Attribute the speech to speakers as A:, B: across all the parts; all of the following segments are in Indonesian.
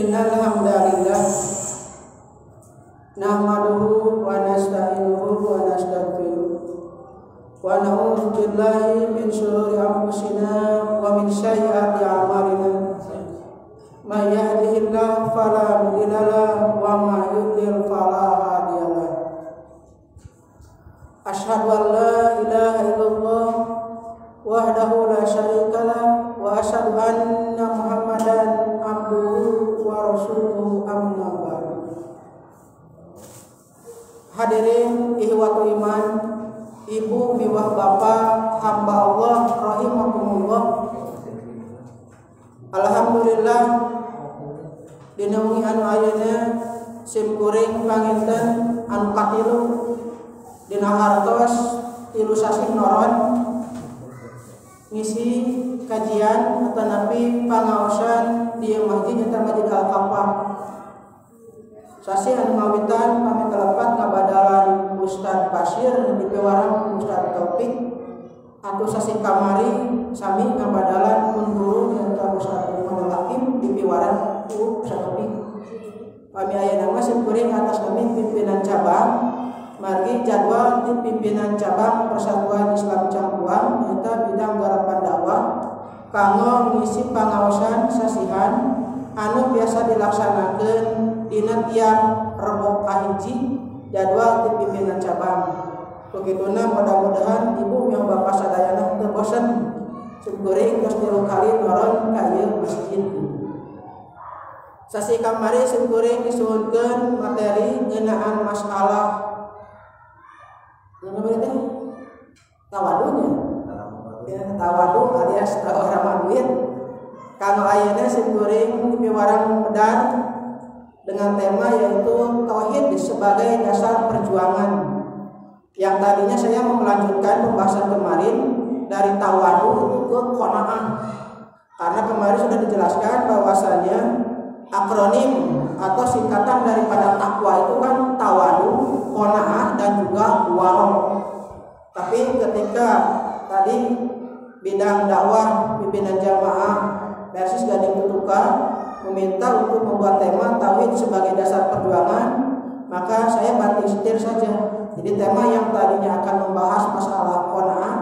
A: Innal hamdalillah nahmaduhu wa nasta'inuhu wa nastaghfiruh wa na'udzu billahi min shururi anfusina wa min sayyiati a'malina. May yahdihillahu fala mudilla lahu wa may yudlil fala hadiya lahu. Asyhadu an la ilaha illallah wahdahu la syarika lahu wa asyhadu anna Muhammadan abduhu wa rasuluhu amma ba'du. Hadirin ihwatul iman, ibu, biwah, bapak, hamba Allah rahimakumullah. Alhamdulillah dinaungi anu ayeuna sim kuring panginten anu katilu dina hartos 3 sasi noron ngisi kajian atau napi pangaosan di masjid nyaeta Masjid Al-Kafah. Sasi anu ngawitan pami kalepat ngabadalan Ustaz Basir di pewarang Ustaz Taufik, atau sasi kamari sami ngabadalan mun guru nyaeta Ustaz Muhammad Hakim di pewarang Ustaz Taufik. Pami ayeuna mah kuring atas kami pimpinan cabang margi jadwal di pimpinan cabang Persatuan Islam Cangkuang nyaeta bidang garapan dakwah kanggo ngisi pangaosan sasihan anu biasa dilaksanakeun dina tiap Rebo kahiji jadwal di pimpinan cabang. Begituna mudah-mudahan ibu yang bapak sadayana teu bosen syukuring geus 3 kali noron ka ieu masjid. Sasi kamari syukuring disuhunkeun materi ngeunaan masalah tawadunya, tawadu alias orang duit. Kanggo ayeuna syukuring piwarang Medan dengan tema yaitu tauhid sebagai dasar perjuangan. Yang tadinya saya mau melanjutkan pembahasan kemarin dari tawadu itu ke qanaah. Karena kemarin sudah dijelaskan bahwasanya akronim atau singkatan daripada takwa itu kan tawadu, qanaah dan juga waro. Tapi ketika tadi bidang dakwah pimpinan jamaah versus Gading Tutuka meminta untuk membuat tema tauhid sebagai dasar perjuangan, maka saya banting setir saja. Jadi tema yang tadinya akan membahas masalah qanaah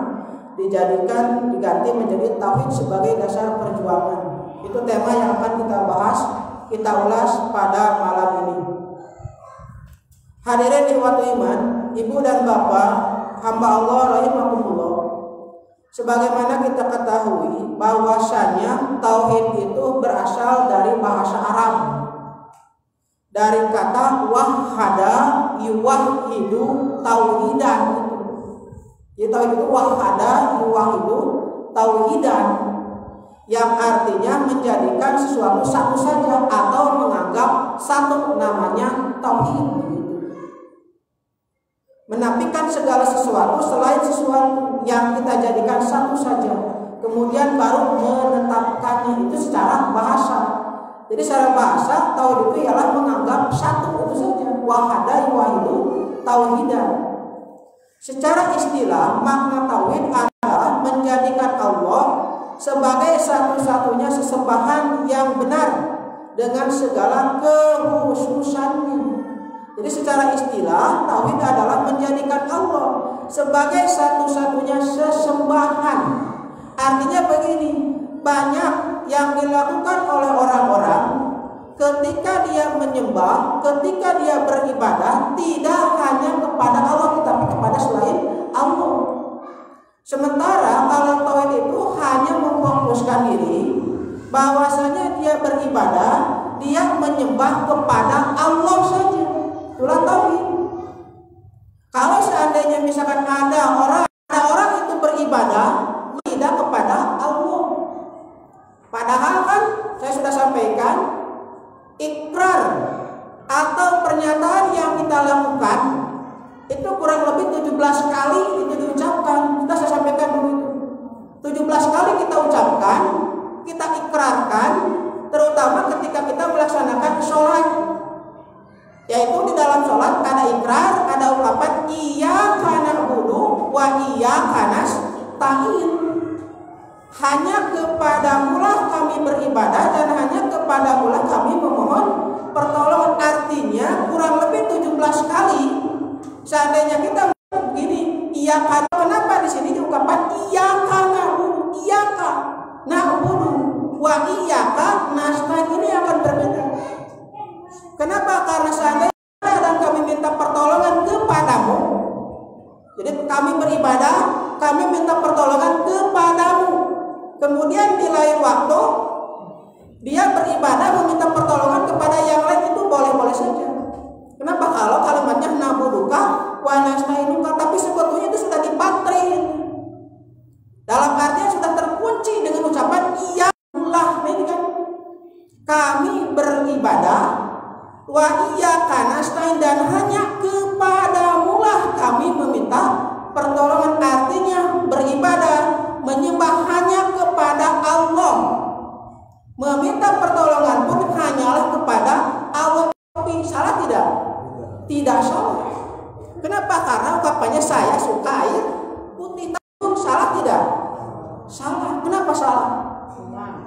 A: diganti menjadi tauhid sebagai dasar perjuangan. Itu tema yang akan kita bahas, kita ulas pada malam ini. Hadirin ihwatul iman, ibu dan bapak, hamba Allah rahimakumullah. Sebagaimana kita ketahui bahwasanya tauhid itu berasal dari bahasa Arab, dari kata wahada yuwahidu tauhidan. Jadi tauhid itu wahada yuwahidu tauhidan, yang artinya menjadikan sesuatu satu saja atau menganggap satu, namanya tauhid. Menafikan segala sesuatu selain sesuatu yang kita jadikan satu saja, kemudian baru menetapkannya. Itu secara bahasa. Jadi secara bahasa tauhid itu ialah menganggap satu itu saja, wahada yuwahidu tauhidan. Secara istilah makna tauhid adalah menjadikan Allah sebagai satu-satunya sesembahan yang benar dengan segala kekhususannya. Jadi secara istilah tauhid adalah menjadikan Allah sebagai satu-satunya sesembahan. Artinya begini, banyak yang dilakukan oleh orang-orang ketika dia menyembah, ketika dia beribadah tidak hanya kepada Allah tetapi kepada selain Allah. Sementara kalau tauhid itu hanya memfokuskan diri bahwasanya dia beribadah, dia menyembah kepada Allah saja. Itulah tauhid. Kalau seandainya misalkan ada orang itu beribadah tidak kepada Allah, padahal kan saya sudah sampaikan ikrar atau pernyataan yang kita lakukan itu kurang lebih 17 kali itu diucapkan. Sudah saya sampaikan dulu itu 17 kali kita ucapkan, kita ikrarkan, terutama ketika kita melaksanakan sholat. Yaitu di dalam sholat ada ikrar, ada ungkapan iyyaka na'budu wa iyyaka nasta'in. hanya kepadamulah kami beribadah dan hanya kepadamulah kami memohon pertolongan. Artinya kurang lebih 17 kali. Seandainya kita begini, iya kan, kenapa di sini diungkapkan iyyaka na'budu wa iyyaka nasta'in, ini akan berbeda. Kenapa? Karena seandainya dan kami minta pertolongan kepadamu, jadi kami beribadah, kami minta pertolongan kepadamu. Kemudian di lain waktu dia beribadah meminta pertolongan kepada yang lain, itu boleh-boleh saja. Kenapa? Kalau kalimatnya na'buduka wa nasta'inuka, tapi sebetulnya itu sudah dipatrin. Dalam artinya sudah terkunci dengan ucapan iyallah, ini kan kami beribadah, wa iyyaka nasta'in, dan hanya kepadamulah kami meminta pertolongan. Artinya beribadah, menyembah hanya kepada Allah, meminta pertolongan pun hanyalah kepada Allah. Tapi salah tidak? Tidak salah. Kenapa? Karena ungkapannya saya suka air putih. Salah tidak? Salah. Kenapa salah?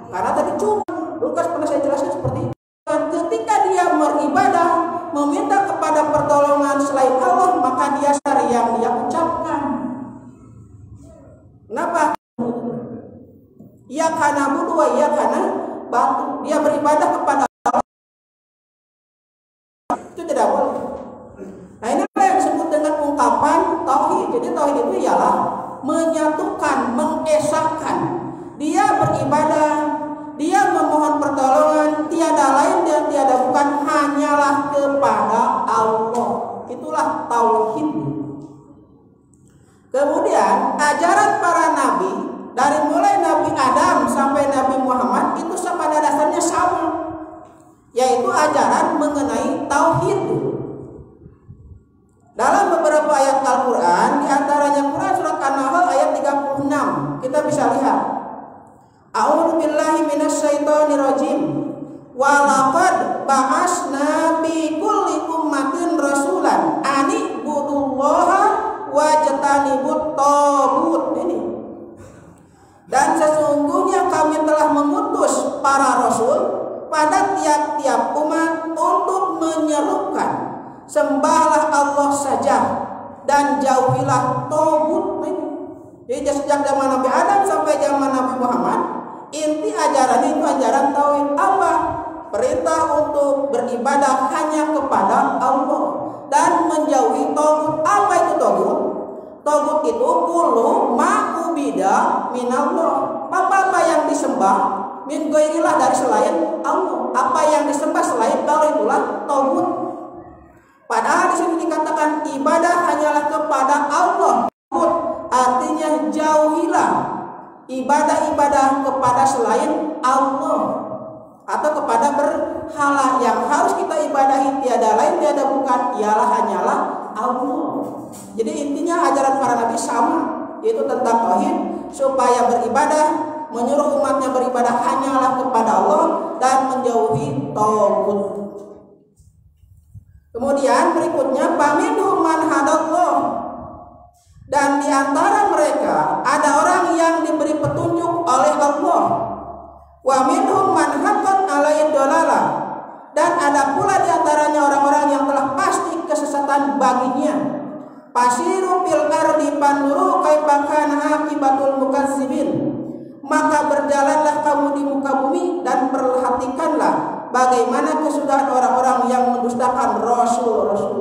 A: Karena tadi cuma Lukas pernah saya jelaskan seperti itu. Ketika dia beribadah meminta kepada pertolongan selain Allah, maka dia sadar yang dia ucapkan. Kenapa? Ia karena budu, ia karena batu. Dia beribadah kepada Allah, itu tidak boleh. Nah, ini yang disebut dengan ungkapan tauhid. Jadi tauhid itu ialah menyatukan, mengesahkan. Dia beribadah, dia memohon pertolongan, tiada lain dan tiada bukan, hanyalah kepada Allah. Itulah tauhid. Kemudian ajaran para nabi, dari mulai Nabi Adam sampai Nabi Muhammad, itu pada dasarnya sama, yaitu ajaran mengenai tauhid. Dalam beberapa ayat Al-Quran, diantaranya Quran surat An-Nahl ayat 36, kita bisa lihat, a'udzu billahi minasyaitonir rajim, wa laqad ba'asna bi kulli ummatin rasulan ani budullaha wajtanibut taghut. Ini, dan sesungguhnya kami telah mengutus para rasul pada tiap-tiap umat untuk menyerukan sembahlah Allah saja dan jauhilah taghut. Jadi sejak zaman Nabi Adam sampai zaman Nabi Muhammad, inti ajaran itu ajaran tauhid. Apa? Perintah untuk beribadah hanya kepada Allah dan menjauhi taghut. Apa itu taghut? Taghut itu kullu ma'ubida minallah. Apa yang disembah min ghairillah, dari selain Allah. Apa yang disembah selain Allah itulah taghut. Padahal di sini dikatakan ibadah hanyalah kepada Allah. Artinya jauhilah ibadah-ibadah kepada selain Allah atau kepada berhala. Yang harus kita ibadahi tiada lain tiada bukan, ialah hanyalah Allah. Jadi intinya ajaran para nabi sama, yaitu tentang tauhid, supaya beribadah, menyuruh umatnya beribadah hanyalah kepada Allah dan menjauhi taghut. Kemudian berikutnya, faminhum man hadallah, dan di antara mereka ada orang yang diberi petunjuk oleh Allah. Wa minhum man haqqat alaihi dhalalah, dan ada pula di antaranya orang-orang yang telah pasti kesesatan baginya. Fasiru fil ardi fanzuru kaifa kana akibatul mukazzibin, maka berjalanlah kamu di muka bumi dan perhatikanlah bagaimana kesudahan orang-orang yang mendustakan rasul-rasul.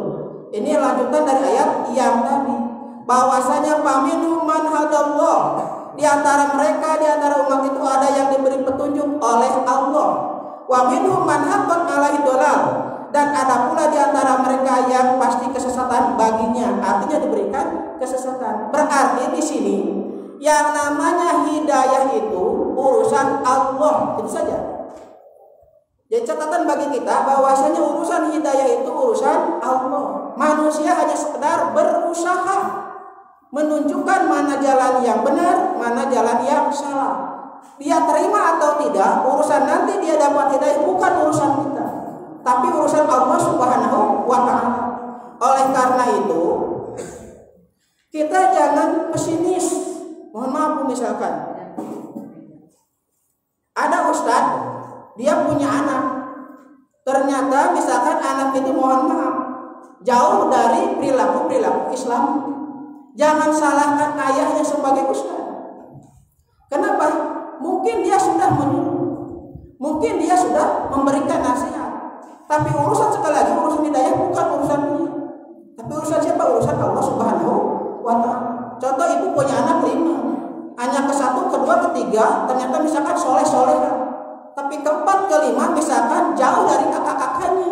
A: Ini lanjutan dari ayat yang tadi, bahwasanya faminhum man hadallah, di antara mereka, di antara umat itu ada yang diberi petunjuk oleh Allah. Wa minhum man haqqat alaihi dhalal, dan ada pula di antara mereka yang pasti kesesatan baginya, artinya diberikan kesesatan. Berarti di sini yang namanya hidayah itu urusan Allah, itu saja. Jadi catatan bagi kita bahwasanya urusan hidayah itu urusan Allah. Manusia hanya sekedar berusaha menunjukkan mana jalan yang benar, mana jalan yang salah. Dia terima atau tidak, urusan nanti dia dapat hidayah bukan urusan kita, tapi urusan Allah Subhanahu wa ta'ala. Oleh karena itu, kita jangan pesimis. Mohon maaf misalkan dia punya anak. Ternyata misalkan anak itu mohon maaf jauh dari perilaku Islam. Jangan salahkan ayahnya sebagai ustaz. Kenapa? Mungkin dia sudah menyuruh, mungkin dia sudah memberikan nasihat. Tapi urusan sekali lagi urusan hidayah bukan urusan dia. Tapi urusan siapa? Urusan Allah Subhanahu wa Ta'ala. Contoh, ibu punya anak 5, anak ke-1, ke-2, ke-3 ternyata misalkan soleh-soleha, tapi ke-4, ke-5 misalkan jauh dari kakak-kakaknya.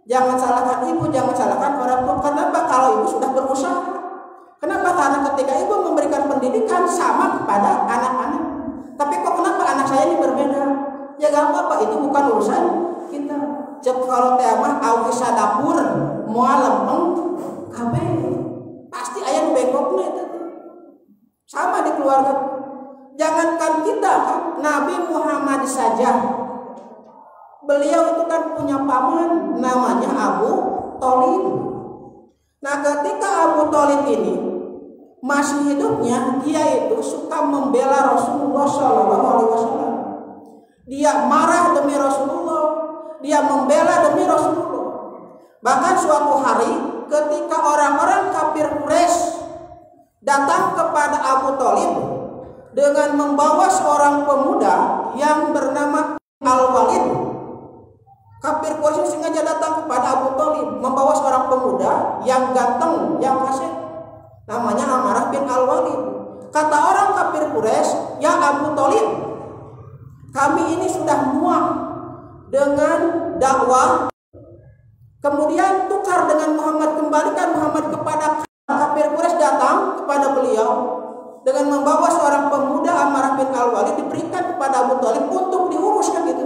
A: Jangan salahkan ibu, jangan salahkan orang tua. Kenapa? Kalau ibu sudah berusaha. Kenapa? Karena ketika ibu memberikan pendidikan sama kepada anak-anak. Tapi kok kenapa anak saya ini berbeda? Ya gak apa-apa, itu bukan urusan kita. Cek kalau tema awisa dapur mualam KB pasti ayam bengkoknya itu sama di keluarga. Jangankan kita kan, Nabi Muhammad saja beliau itu kan punya paman namanya Abu Thalib. Nah ketika Abu Thalib ini masih hidupnya, dia itu suka membela Rasulullah SAW. Dia marah demi Rasulullah, dia membela demi Rasulullah. Bahkan suatu hari ketika orang-orang kafir Quraisy datang kepada Abu Thalib dengan membawa seorang pemuda yang bernama Al-Walid. Kafir Quraisy sengaja datang kepada Abu Thalib membawa seorang pemuda yang ganteng, yang kasih, namanya Amarah bin Al-Walid. Kata orang kafir Quraisy, "Ya Abu Thalib, kami ini sudah muak dengan dakwah, kemudian tukar dengan Muhammad, kembalikan Muhammad kepada." Kafir Quraisy datang kepada beliau dengan membawa seorang pemuda Amarah bin Al-Walid, diberikan kepada Abu Thalib untuk diuruskan gitu.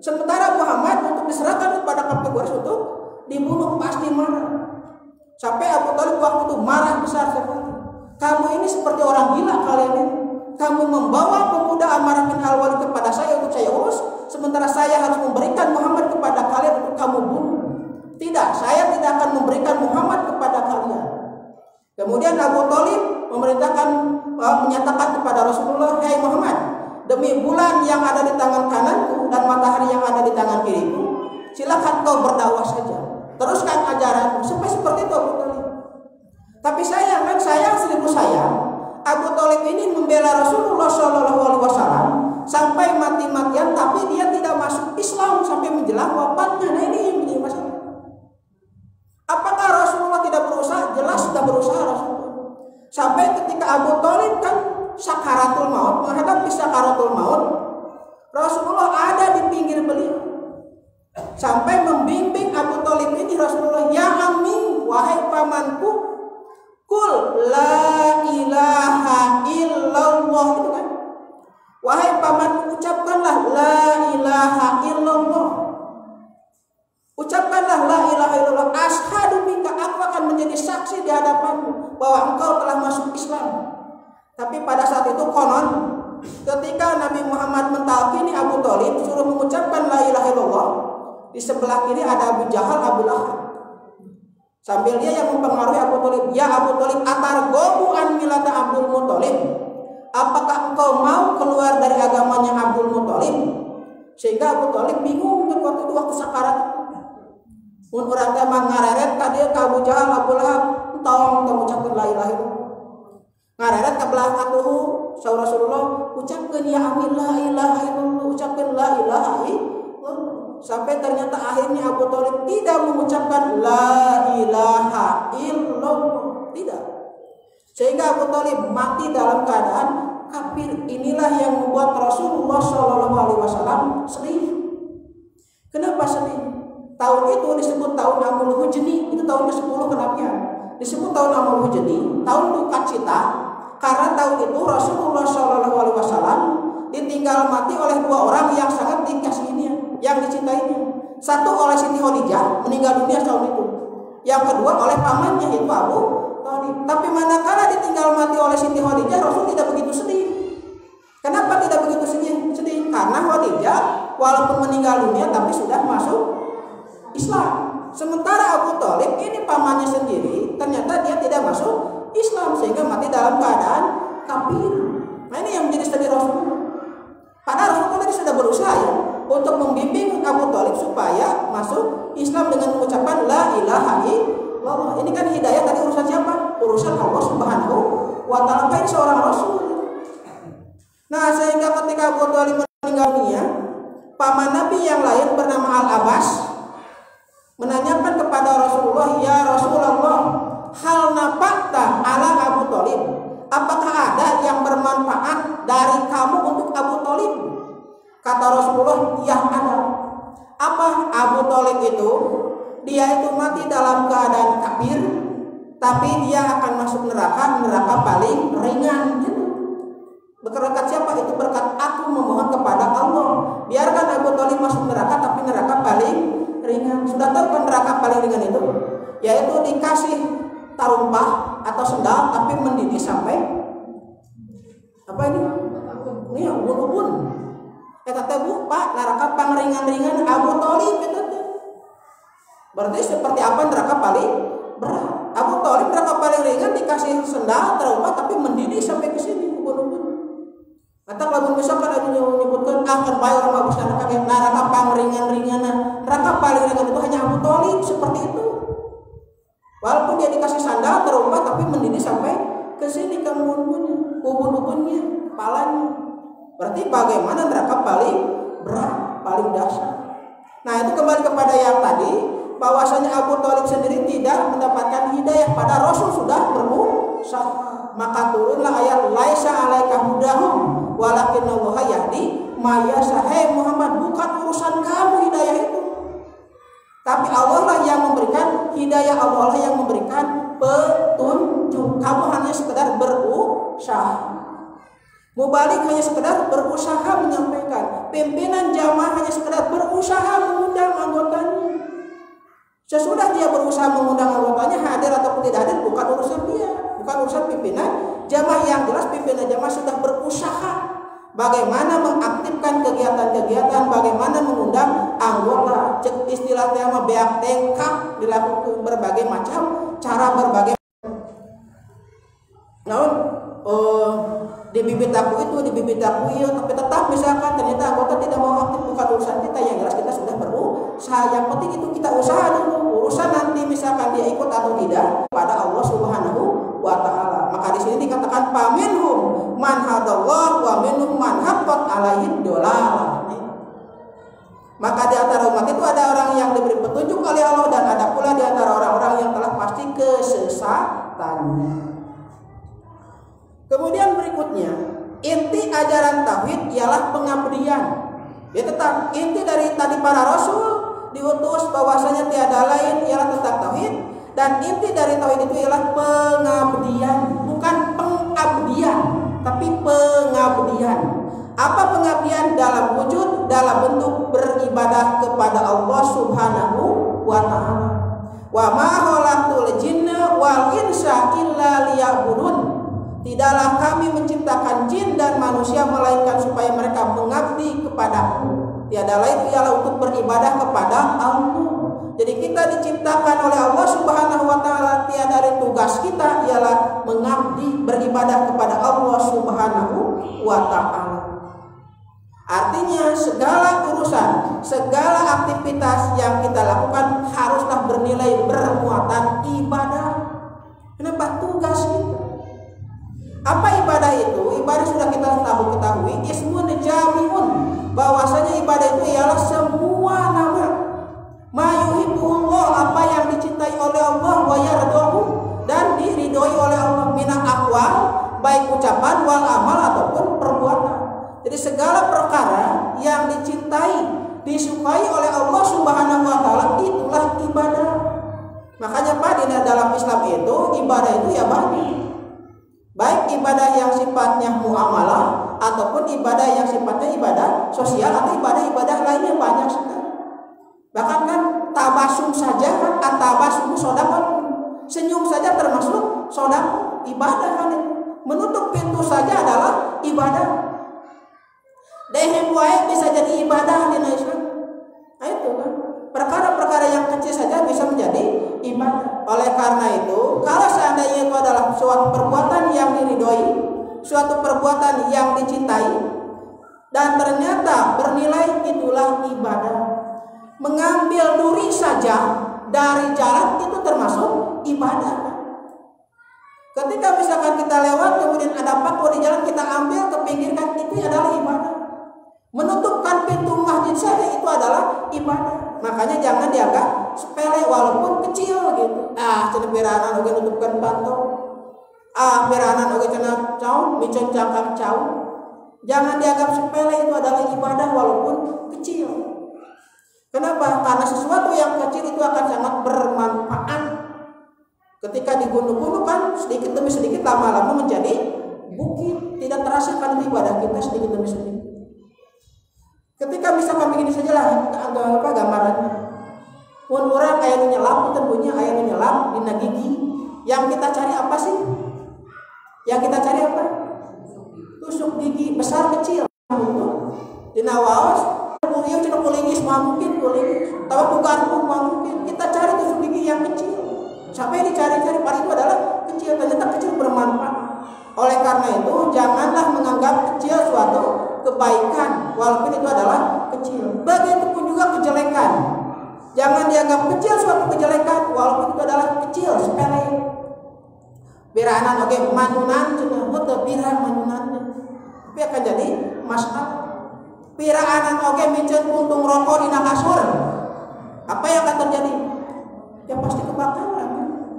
A: Sementara Muhammad untuk diserahkan kepada kafir Quraisy untuk dibunuh. Pasti marah. Sampai Abu Thalib waktu itu marah besar sekali. Kamu ini seperti orang gila kalian ini. Kamu membawa pemuda Amarah bin Al-Walid kepada saya untuk saya urus, sementara saya harus memberikan Muhammad kepada kalian untuk kamu bunuh. Tidak, saya tidak akan memberikan Muhammad kepada kalian. Kemudian Abu Thalib menyatakan kepada Rasulullah, "Hai Muhammad, demi bulan yang ada di tangan kananku dan matahari yang ada di tangan kiriku, silakan kau berdakwah saja. Teruskan ajaranmu." Sampai seperti itu Abu Thalib. Tapi sayang kan, sayang seribu sayang, Abu Thalib ini membela Rasulullah SAW sampai mati-matian, tapi dia tidak masuk Islam sampai menjelang wafatnya. Nah ini yang menjadi masalah. Apakah Rasulullah tidak berusaha? Jelas sudah berusaha Rasulullah. Sampai ketika Abu Thalib kan sakaratul maut, menghadapi sakaratul maut, Rasulullah ada di pinggir beliau. Sampai membimbing Abu Thalib ini Rasulullah, "Ya ammi, wahai pamanku, kul la ilaha illallah." Itu kan, wahai pamanku, ucapkanlah la ilaha illallah. Ucapkanlah la ilaha illallah, asyhadu bika, aku akan menjadi saksi di hadapanmu bahwa engkau telah masuk Islam. Tapi pada saat itu konon ketika Nabi Muhammad mentalkini Abu Thalib suruh mengucapkan la ilaha illallah, di sebelah kiri ada Abu Jahal, Abu Lahab. Sambil dia yang mempengaruhi Abu Thalib, "Ya Abu Thalib, atarghabu an millata Abdul Muthalib? Apakah engkau mau keluar dari agamanya Abdul Muthalib?" Sehingga Abu Thalib bingung waktu itu, waktu sakarat. Mun urang teh mah ngareret ka dieu ka Abu Jahal, Abu Lahab, tong mengucapkan la ilaha illallah. Ngareret ka belah katuhu saur Rasulullah, ucapkeun ya amin la ilaha illallah, ucapkeun la ilaha illallah. Sampai ternyata akhirnya Abu Thalib tidak mengucapkan la ilaha illallah, tidak. Sehingga Abu Thalib mati dalam keadaan kafir. Inilah yang membuat Rasulullah SAW sedih. Kenapa sedih? Tahun itu disebut tahun Amul Hujni, itu tahun ke-10 kenapa? Disebut tahun Amul Hujni, tahun duka cita, karena tahun itu Rasulullah SAW ditinggal mati oleh 2 orang yang sangat dikasihinya, yang dicintainya. Satu oleh Siti Khadijah, meninggal dunia tahun itu. Yang kedua oleh pamannya, yaitu Abu Thalib. Tapi manakala ditinggal mati oleh Siti Khadijah, Rasul tidak begitu sedih. Kenapa tidak begitu sedih? Karena Khadijah walaupun meninggal dunia tapi sudah masuk Islam. Sementara Abu Thalib ini pamannya sendiri, ternyata dia tidak masuk Islam sehingga mati dalam keadaan kafir. Nah ini yang menjadi sedih Rasulullah. Padahal Rasulullah tadi sudah berusaha ya. untuk membimbing Abu Thalib supaya masuk Islam dengan mengucapkan la ilaha illallah. Ini kan hidayah tadi urusan siapa? Urusan Allah Subhanahu wa Ta'ala. Ini seorang rasul. Nah, sehingga ketika Abu Thalib meninggal dunia, paman Nabi yang lain bernama Al-Abbas menanyakan kepada Rasulullah, "Ya Rasulullah, hal nafakta ala Abu Thalib? Apakah ada yang bermanfaat dari kamu untuk Abu Thalib?" Kata Rasulullah, "Ya ada." Apa Abu Thalib itu? Dia itu mati dalam keadaan kafir, tapi dia akan masuk neraka paling ringan. Berkat siapa? Itu berkat aku memohon kepada Allah. Biarkan Abu Thalib masuk neraka, tapi neraka paling ringan. Sudah tahu kan neraka paling ringan itu? Yaitu dikasih tarumpah atau sendal, tapi mendidih sampai apa ini? Ini ubun-ubun. Kata Bu, Pak, neraka pangringan-ringan Abu Thalib itu. Berarti seperti apa neraka paling berat? Abu Thalib neraka paling ringan dikasih sendal tarumpah, tapi mendidih sampai ke sini ubun-ubun. Kata kalau misalkan ada menyebutkan akan bayar orang bagus neraka pangringan-ringan, neraka paling ringan itu hanya Abu Thalib seperti itu. Walaupun dia dikasih sandal terumpah, tapi mendidih sampai ke sini ke ubun-ubunnya, kepalanya. Berarti bagaimana neraka paling berat, paling dahsyat. Nah, itu kembali kepada yang tadi, bahwasanya Abu Thalib sendiri tidak mendapatkan hidayah, pada Rasul sudah berusaha. Maka turunlah ayat laisa alaika hudahum walakinallaha yahdi may yasha. Hai Muhammad, bukan urusan kamu hidayah itu, tapi Allah lah yang memberikan hidayah, Allah lah yang memberikan petunjuk. Kamu hanya sekedar berusaha. Mubalik hanya sekedar berusaha menyampaikan. Pimpinan jamaah hanya sekedar berusaha mengundang anggotanya. Sesudah dia berusaha mengundang anggotanya, hadir ataupun tidak hadir bukan urusan dia, bukan urusan pimpinan jamaah. Yang jelas pimpinan jamaah sudah berusaha bagaimana mengaktifkan kegiatan-kegiatan, bagaimana mengundang anggota. Istilahnya beak tengkap, dilakukan berbagai macam cara, berbagai di bibit aku itu, di bibit aku iya, tapi tetap misalkan ternyata anggota tidak mau aktif, bukan urusan kita. Yang jelas kita sudah berusaha. Yang penting itu kita usaha dulu. Urusan nanti misalkan dia ikut atau tidak pada Allah Subhanahu wa Ta'ala. Maka di sini dikatakan faminhum man hadallah wa minhum man haqqat alaihi dolalah. Maka di antara umat itu ada orang yang diberi petunjuk oleh Allah, dan ada pula di antara orang-orang yang telah pasti kesesatannya. Kemudian berikutnya, inti ajaran tauhid ialah pengabdian. Ya, tetap inti dari tadi para rasul diutus bahwasanya tiada lain ialah tentang tauhid, dan inti dari tauhid itu ialah pengabdian, bukan pengabdian, tapi pengabdian. Apa pengabdian? Dalam wujud, dalam bentuk beribadah kepada Allah Subhanahu wa Ta'ala. Wa ma khalaqtul jinna wal insa illa liya'budun. Tidaklah kami menciptakan jin dan manusia melainkan supaya mereka mengabdi kepadaku. Tiada lain ialah untuk beribadah kepada Allah. Jadi kita diciptakan oleh Allah Subhanahu wa Ta'ala. Tiada lain tugas kita ialah mengabdi, beribadah kepada Allah Subhanahu wa Ta'ala. Artinya segala urusan, segala aktivitas yang kita lakukan haruslah bernilai bermuatan ibadah. Kenapa? Tugas kita. Apa ibadah itu? Ibadah sudah kita ketahui, ismun jami'un, bahwasanya ibadah itu ialah semua nama ma yuhibbuhullah, apa yang dicintai oleh Allah, wa yardahu, dan diridhoi oleh Allah, minal aqwal, baik ucapan, wal amal ataupun perbuatan. Jadi segala perkara yang dicintai, disukai oleh Allah Subhanahu wa Ta'ala, itulah ibadah. Makanya Pak, di dalam Islam itu ibadah itu ya banyak. Baik ibadah yang sifatnya muamalah ataupun ibadah yang sifatnya ibadah sosial atau ibadah-ibadah lainnya banyak sekali. Bahkan kan tabasum saja kan, atabasum sodakon, senyum saja termasuk sodakon, ibadah kan. Menutup pintu saja adalah ibadah. Dehem wae bisa jadi ibadah di Indonesia. Nah itu kan, perkara-perkara yang kecil saja bisa menjadi ibadah. Oleh karena itu, kalau seandainya itu adalah suatu perbuatan yang diridhoi, suatu perbuatan yang dicintai, dan ternyata bernilai, itulah ibadah. Mengambil duri saja dari jalan itu termasuk ibadah. Ketika misalkan kita lewat kemudian ada paku di jalan, kita ambil ke pinggirkan, itu adalah ibadah. Menutupkan pintu masjid saja itu adalah ibadah. Makanya jangan dianggap sepele walaupun kecil gitu. Cenah beranan oge nutupkan panto. Beranan oge cenah caun, micen cangkang caun. Jangan dianggap sepele, itu adalah ibadah walaupun kecil. Kenapa? Karena sesuatu yang kecil itu akan sangat bermanfaat. Ketika digunung-gunung kan sedikit demi sedikit lama-lama menjadi bukit. Tidak terasa kan ibadah kita sedikit demi sedikit. Ketika misalkan begini saja lah gambarannya. Pun orang aya nu nyelap, tentunya aya nu nyelap dina gigi. Yang kita cari apa sih? Yang kita cari apa? Tusuk gigi besar kecil. Dina waos, ieu cenah kulingis mah mungkin kulingis. Tawa bukan mah mungkin. Kita cari tusuk gigi yang kecil. Sampai dicari-cari, padahal itu adalah kecil, ternyata kecil bermanfaat. Oleh karena itu, janganlah menganggap kecil suatu kebaikan, walaupun itu adalah kecil. Begitupun juga kejelekan. Jangan dianggap kecil suatu kejelekan, walaupun itu adalah kecil, sepele. Biranan oke, manunan cenah henteu pirang manunannya. Tapi akan jadi masalah. Piraanan oke micen untung rokok dina kasur. Apa yang akan terjadi? Ya pasti kebakaran.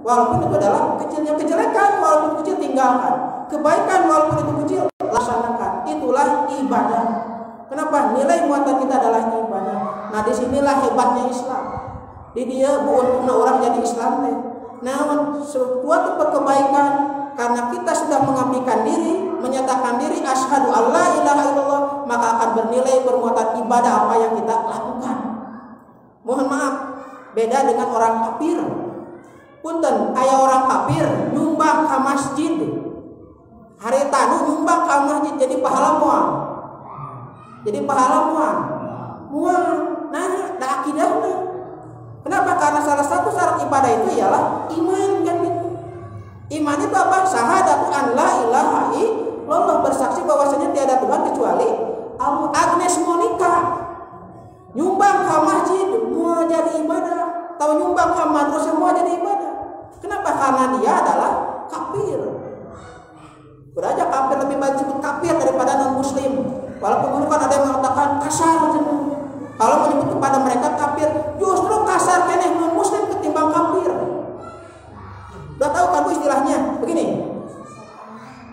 A: Walaupun itu adalah kecilnya kejelekan, walaupun kecil tinggalkan. Kebaikan walaupun itu kecil laksanakan. Itulah ibadah. Kenapa? Nilai muatan kita adalah ibadah. Nah disinilah hebatnya Islam. Di dia bukan orang jadi Islam teh. Namun suatu kebaikan karena kita sudah mengabdikan diri, menyatakan diri asyhadu alla ilaha illallah, maka akan bernilai bermuatan ibadah apa yang kita lakukan. Mohon maaf, beda dengan orang kafir. Punten, aya orang kafir nyumbang ke masjid. Hari tanu nyumbang ke masjid jadi pahala moal. Jadi pahala moal. Moal, nah, da akidahna. Kenapa? Karena salah satu syarat ibadah itu ialah iman kan gitu. Iman itu apa? Syahadatu an la ilaha illallah, bersaksi bahwasanya tiada Tuhan kecuali Allah. Agnes Monica nyumbang ke masjid mau jadi ibadah. Tahu nyumbang ke madrasah mau jadi ibadah. Kenapa? Karena dia adalah kafir. Beraja kafir lebih baik disebut kafir daripada non muslim. Walaupun dulu kan ada yang mengatakan kasar. Kalau menyebut kepada mereka kafir, justru kasar keneh non muslim ketimbang kafir. Udah tahu kan istilahnya? Begini.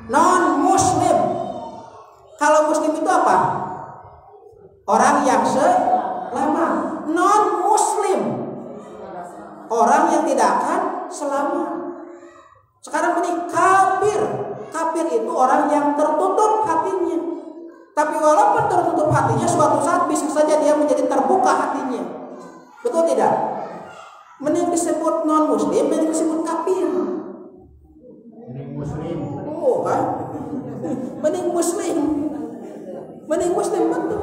A: Non muslim. Kalau muslim itu apa? Orang yang selama. Non muslim. Orang yang tidak akan selama. Sekarang ini kafir. Kafir itu orang yang tertutup hatinya. Tapi walaupun tertutup hatinya, suatu saat bisa saja dia menjadi terbuka hatinya. Betul tidak? Mending disebut non muslim, mending disebut kafir. Mending muslim. Oh kan? Mending muslim. Mending muslim betul.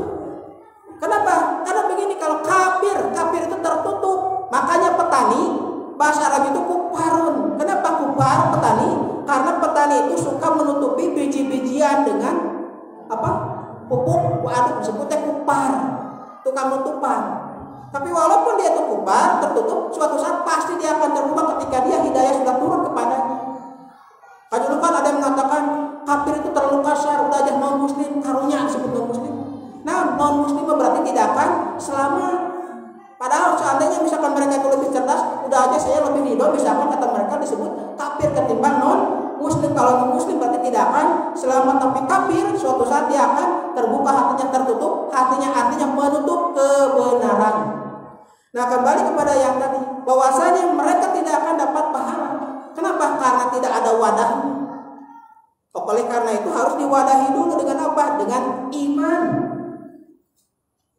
A: Kenapa? Karena begini, kalau kafir itu tertutup. Makanya petani bahasa Arab itu kuparun. Kenapa kupar petani? Karena petani itu suka menutupi biji-bijian dengan apa? Pupuk, disebutnya kupar, tukang nutupan. Tapi walaupun dia itu kupar, tertutup, suatu saat pasti dia akan terbuka ketika dia hidayah sudah turun kepadanya. Kan dulu kan ada yang mengatakan kafir itu terlalu kasar, udah aja non muslim, karunya disebut non muslim. Nah, non muslim berarti tidak akan selamat. Padahal seandainya misalkan mereka itu lebih cerdas, udah aja saya lebih ridho, misalkan kata mereka disebut kafir ketimbang non muslim. Kalau non muslim berarti tidak akan selamat, tapi kafir suatu saat dia akan terbuka, hatinya tertutup, hatinya artinya menutup kebenaran. Nah kembali kepada yang tadi, bahwasanya mereka tidak akan dapat pahala. Kenapa? Karena tidak ada wadahnya. Oleh karena itu harus diwadahi dulu dengan apa? Dengan iman.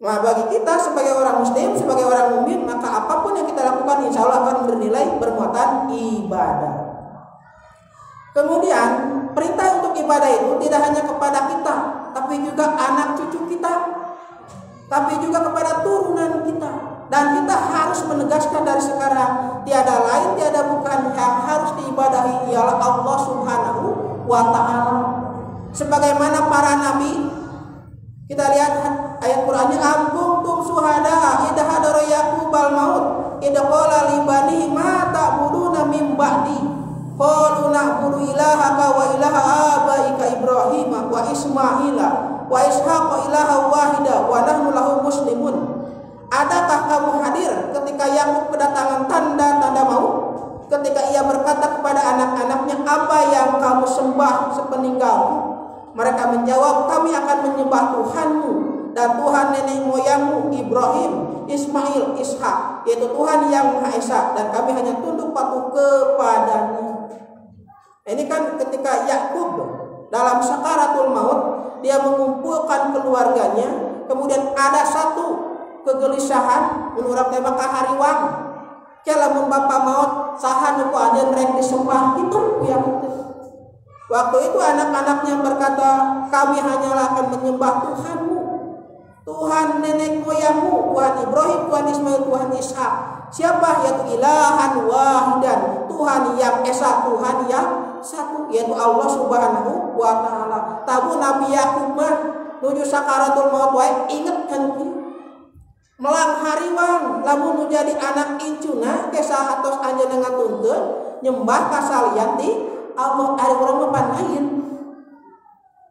A: Nah bagi kita sebagai orang muslim, sebagai orang mukmin, maka apapun yang kita lakukan insya Allah akan bernilai bermuatan ibadah. Kemudian perintah untuk ibadah itu tidak hanya kepada kita, tapi juga anak cucu kita, tapi juga kepada turunan kita. Dan kita harus menegaskan dari sekarang, tiada lain, tiada bukan yang harus diibadahi ialah Allah Subhanahu wa Ta'ala. Sebagaimana para nabi, kita lihat ilahaka wa ilaha abaika Ibrahim wa Ismaila wa Ishaq ilaha wahida wa nahnu lahu muslimun. Adakah kamu hadir ketika Yakub kedatangan tanda-tanda maut? Ketika ia berkata kepada anak-anaknya, apa yang kamu sembah sepeninggalku? Mereka menjawab, kami akan menyembah Tuhanmu dan Tuhan nenek moyangmu Ibrahim, Ismail, Ishak, yaitu Tuhan yang Maha Esa, dan kami hanya tunduk patuh kepadanya. Ini kan ketika Yakub dalam sakaratul maut, dia mengumpulkan keluarganya, kemudian ada satu kegelisahan menurut tema kahariwang kala membapa maut sahan ku anjeun rek disembah itu yang itu. Waktu itu anak-anaknya berkata, kami hanyalah akan menyembah Tuhanmu, Tuhan nenek moyangmu, Tuhan Ibrahim, Tuhan Ismail, Tuhan Ishak. Siapa? Yaitu ilahan wahidan, Tuhan yang esa, Tuhan yang satu, yaitu Allah Subhanahu wa Ta'ala. Tabu Nabi Yakub mah nuju sakaratul maut wae inget kan melang hariwang lamun jadi anak incuna kesah atos anjeunna ngatunkeun nyembah kasalian ti Allah ari urang mah panlain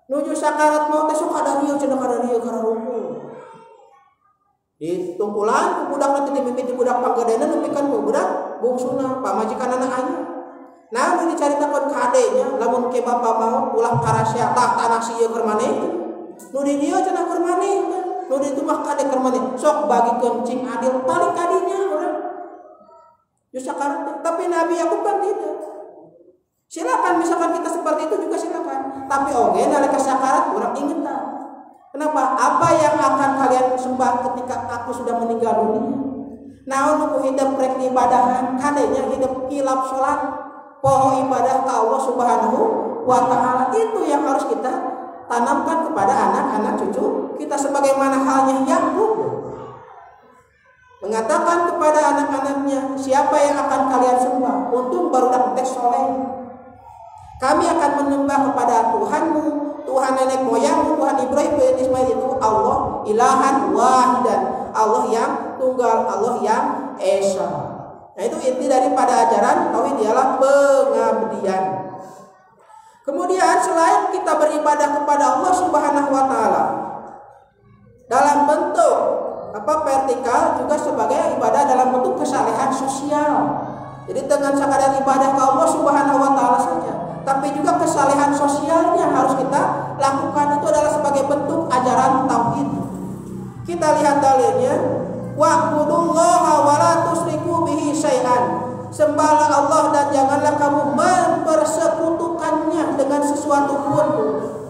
A: nuju sakarat maut teh sok kada rieu cenah kada rieu kana rumpul ditungkulan ku budak nanti dimimiti budak panggadena nepikeun ku budak bungsuna pamajikanana aya. Nah mun dicaritakeun ka adenya lamun ke bapa maut ulah karasya tah tanah sieu keur maneh nu di dieu cenah keur maneh nu ditu mah kade keur maneh sok bagikeun cing adil balik kadinya urang geus sakarat. Tapi Nabi Yakub kan tidak. Silakan misalkan kita seperti itu juga silakan, tapi oge nalika sakarat urang ingetan. Kenapa? Apa yang akan kalian sembah ketika aku sudah meninggal dunia? Naon nu hidup rek ibadahan kadenya hidup kilap salat poho ibadah ka Allah Subhanahu wa Ta'ala. Itu yang harus kita tanamkan kepada anak-anak cucu kita, sebagaimana halnya Yakub mengatakan kepada anak-anaknya, siapa yang akan kalian sembah? Untung barudak teh soleh. Kami akan menyembah kepada Tuhanmu, Tuhan nenek moyangmu, Tuhan Ibrahim, Tuhan Ismail, itu Allah ilahan wahidan, Allah yang tunggal, Allah yang esa. Nah itu inti daripada ajaran tauhid ialah pengabdian. Kemudian selain kita beribadah kepada Allah Subhanahu wa Ta'ala dalam bentuk vertikal, juga sebagai ibadah dalam bentuk kesalehan sosial. Jadi dengan sekadar ibadah ke Allah Subhanahu wa Ta'ala saja, tapi juga kesalehan sosialnya harus kita lakukan. Itu adalah sebagai bentuk ajaran tauhid. Kita lihat dalilnya, wa'budullaha wa la tusyriku bihi syai'an. Sembahlah Allah dan janganlah kamu mempersekutukannya dengan sesuatu pun.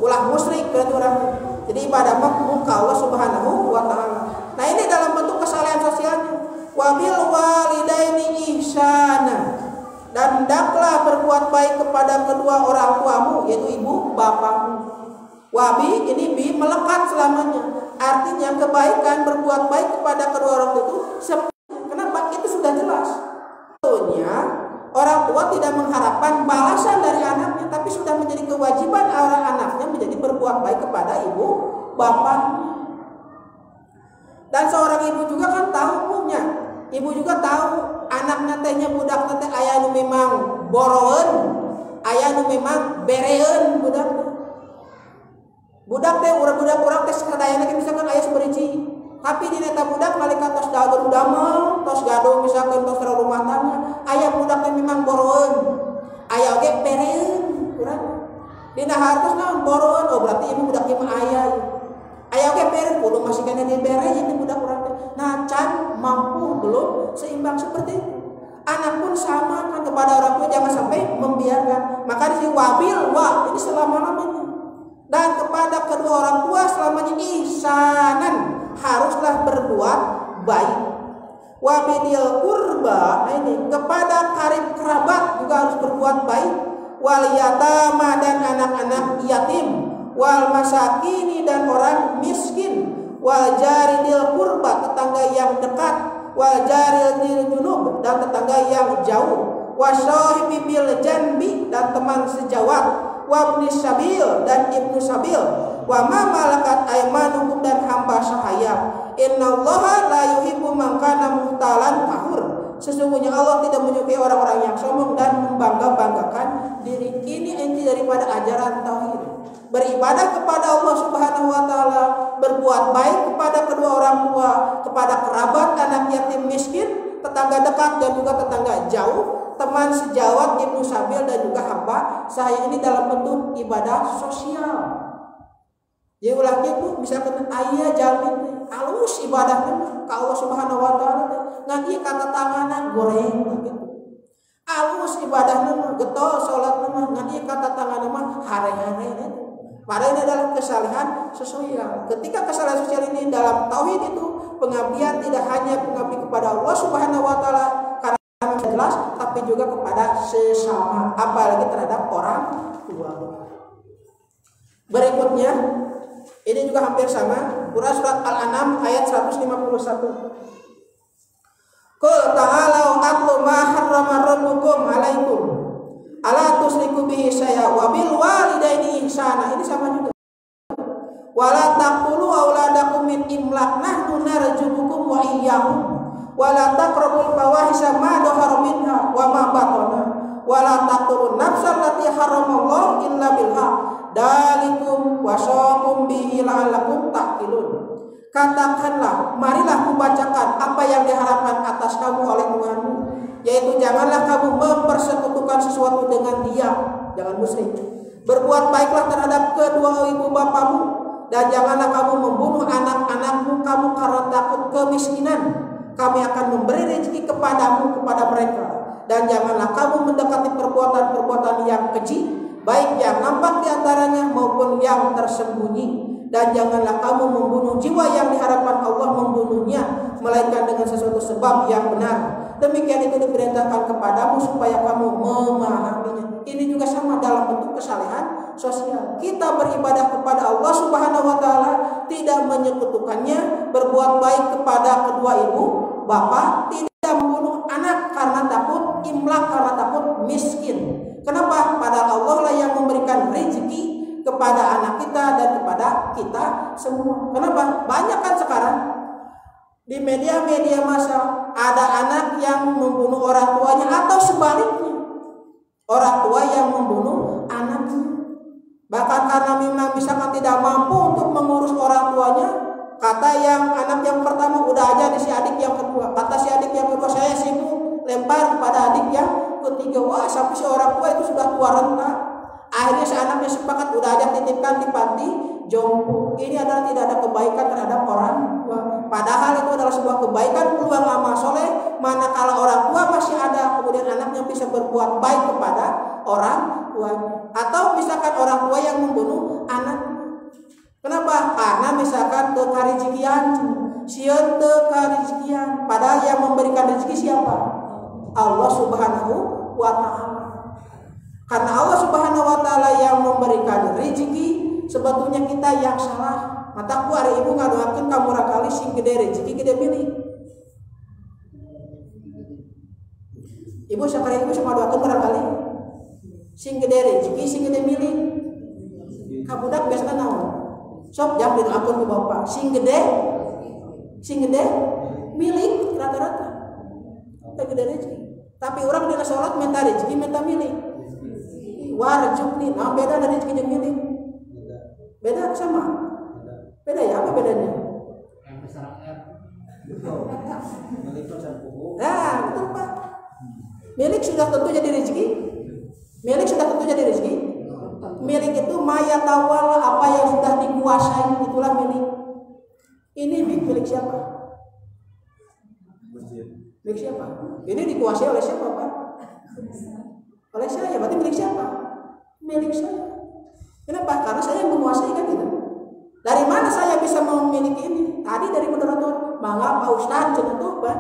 A: Ulah musyrik berarti orang. Jadi ibadah muka Allah Subhanahu wa Ta'ala. Nah ini dalam bentuk kesalehan sosialnya. Wabil walidaini ihsana, dan hendaklah berbuat baik kepada kedua orang tuamu, yaitu ibu bapakmu. Wabi ini bi melekat selamanya. Artinya kebaikan berbuat baik kepada kedua orang itu. Kenapa? Itu sudah jelas. Tentunya orang tua tidak mengharapkan balasan dari anaknya, tapi sudah menjadi kewajiban orang anaknya menjadi berbuat baik kepada ibu bapaknya. Dan seorang ibu juga kan tahu punya. Ibu juga tahu anak nantinya budak nanti ayah nu memang boroen, ayah nu memang bereun budak. Budak teh budak urang teh sakadayana misalkan ayah saberiji, tapi di neta budak malika tos dagun damel, tos gaduh misalkan tos rumah tangga, ayah budak teh memang boroen, ayah oge bereun urang. Dina hartos naon boroen, oh berarti ibu budak ieu mah ayah. Ayah oge bereun kudu masih kana dibere ieu budak urang teh. Nah can mampu belum seimbang seperti itu. Anak pun sama kan kepada orang tua, jangan sampai membiarkan. Maka di sini wabil wa ini selama-lamanya. Dan kepada kedua orang tua selamanya ihsanan, haruslah berbuat baik. Wabidil kurba, nah ini kepada karib kerabat juga harus berbuat baik. Wal yatama, dan anak-anak yatim. Wal masakini, dan orang miskin. Wal jaridil kurba, tetangga yang dekat. Wal jaridil junub, dan tetangga yang jauh. Wasyahibi bil janbi, dan teman sejawat. Wa ibnis sabil, dan ibnu sabil. Wa ma malakat aymanukum, dan hamba sahaya. Innallaha la yuhibbu man kana muhtalan fakhur. Sesungguhnya Allah tidak menyukai orang-orang yang sombong dan membangga-banggakan diri. Ini inti daripada ajaran tauhid. Beribadah kepada Allah Subhanahu wa taala, berbuat baik kepada kedua orang tua, kepada kerabat, anak yatim miskin, tetangga dekat dan juga tetangga jauh, teman sejawat, ibnu sabil dan juga hamba saya. Ini dalam bentuk ibadah sosial. Jadi ulah itu misalkan ayah jamin alus ibadahnya ke Allah Subhanahu wa taala ngan ieu kata tanganna goreng gitu. Alus ibadahnya getol salatna mah ngan ieu kata tanganna mah hare-hare. Padahal ini adalah kesalahan sosial. Ketika kesalahan sosial ini dalam tauhid itu pengabdian tidak hanya pengabdi kepada Allah Subhanahu wa taala karena jelas, tapi juga kepada sesama, apalagi terhadap orang tua. Berikutnya ini juga hampir sama, Quran surat Al-An'am ayat 151. Qul ta'alau atlu ma harrama rabbukum 'alaikum ala tusriku bihi syai'a wa bil walidaini ihsana. Ini sama juga. Wala taqtulu auladakum min imlaq nahnu narzuqukum wa iyyahum wala taqrabul fawahisha ma dhahara minha wa ma batana wala taqtulun nafsal lati haramallahu illa bil haqq dalikum wasaqum bihi la'allakum taqilun. Katakanlah, marilah kubacakan apa yang diharapkan atas kamu oleh Tuhanmu, yaitu janganlah kamu mempersekutukan sesuatu dengan Dia, jangan musyrik. Berbuat baiklah terhadap kedua ibu bapamu, dan janganlah kamu membunuh anak-anakmu kamu karena takut kemiskinan. Kami akan memberi rezeki kepadamu kepada mereka, dan janganlah kamu mendekati perbuatan-perbuatan yang keji, baik yang nampak di antaranya maupun yang tersembunyi. Dan janganlah kamu membunuh jiwa yang diharapkan Allah membunuhnya, melainkan dengan sesuatu sebab yang benar. Demikian itu diperintahkan kepadamu supaya kamu memahaminya. Ini juga sama dalam bentuk kesalehan sosial. Kita beribadah kepada Allah Subhanahu wa taala, tidak menyekutukannya, berbuat baik kepada kedua ibu bapak, tidak membunuh anak karena takut imlak, karena takut miskin. Kenapa? Padahal Allah lah yang memberikan rezeki kepada anak kita dan kepada kita semua. Kenapa? Banyak kan sekarang di media-media massa ada anak yang membunuh orang tuanya atau sebaliknya, orang tua yang membunuh anaknya. Bahkan karena memang misalkan tidak mampu untuk mengurus orang tuanya, kata yang anak yang pertama udah aja di si adik yang kedua, kata si adik yang kedua saya sibuk, lempar kepada adik yang ketiga. Wah, sampai si orang tua itu sudah tua renta. Akhirnya si anaknya sepakat udah aja titipkan di panti jompo. Ini adalah tidak ada kebaikan terhadap orang tua. Padahal itu adalah sebuah kebaikan, peluang amal soleh. Manakala orang tua masih ada, kemudian anaknya bisa berbuat baik kepada orang tua. Atau misalkan orang tua yang membunuh anak. Kenapa? Karena misalkan kekarijikian, sieun teu karijikian. Padahal yang memberikan rezeki siapa? Allah Subhanahu wa taala. Karena Allah Subhanahu wa taala yang memberikan rezeki, sebetulnya kita yang salah. Mataku hari ibu ngadoakeun ka murah kali sing gede rezeki gede milik. Ibu sakari ibu sama doakeun murah kali sing gede rezeki sing gede milik. Ka budak biasana naon? Sok jam didoakeun ku bapak, sing gede milik rata-rata. Gede rezeki. Tapi orang dina salat minta rezeki, minta milik. Warjuk nih, nah beda dari rezeki yang milik. Beda sama? Beda ya, apa bedanya? Nah, betul Pak. Milik sudah tentu jadi rezeki. Milik sudah tentu jadi rezeki. Milik itu maya tawal, apa yang sudah dikuasai itulah milik. Ini milik siapa? Milik siapa? Ini dikuasai oleh siapa Pak? Oleh saya, berarti milik siapa? Milik saya. Kenapa? Karena saya yang menguasai kan gitu. Dari mana saya bisa memiliki ini? Tadi dari moderator, mangga Pak Ustaz cenah tuh, Pak.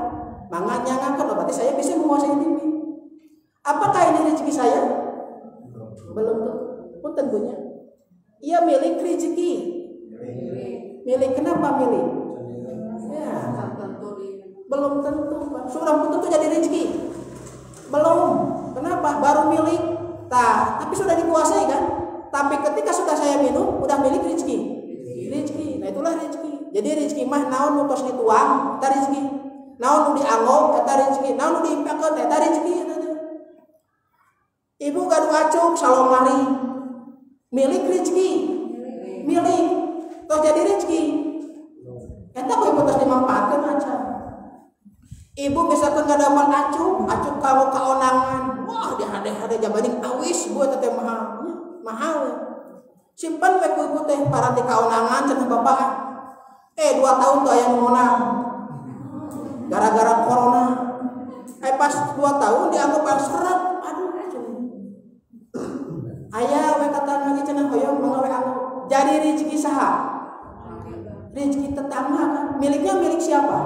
A: Mangga nyangakeun, berarti saya bisa menguasai ini. Apakah ini rezeki saya? Belum tentu. Tentunya. Ia milik rezeki. Milik kenapa milik? Ya, belum tentu, Pak. Sudah tentu jadi rezeki. Belum. Kenapa? Baru milik. Tapi sudah dikuasai kan? Tapi ketika sudah saya minum, udah milik rezeki. Rezeki. Nah itulah rezeki. Jadi rezeki mah naon mutos dituang, tah rezeki. naon nu dianggo eta rezeki, naon nu diimpakeun eta rezeki. Ibu gaduh acuk salomari milik rezeki, milik tos jadi rezeki. Eta kok ibu tos dimanfaatkeun aja. Ibu misalkan ngadamal acuk kalau kaonangan, wah dihade-hade jabaning awis buat teh mahal. Simpan we ku ibu teh paranti kaonangan cenah bapak. 2 tahun tuh aya ngonang. Gara-gara corona. Pas 2 tahun dianggap yang seret. Aduh. Aya we kata lagi cenah hoyong mangga we anu. Jadi rezeki saha? Rezeki tetangga kan. Miliknya milik siapa?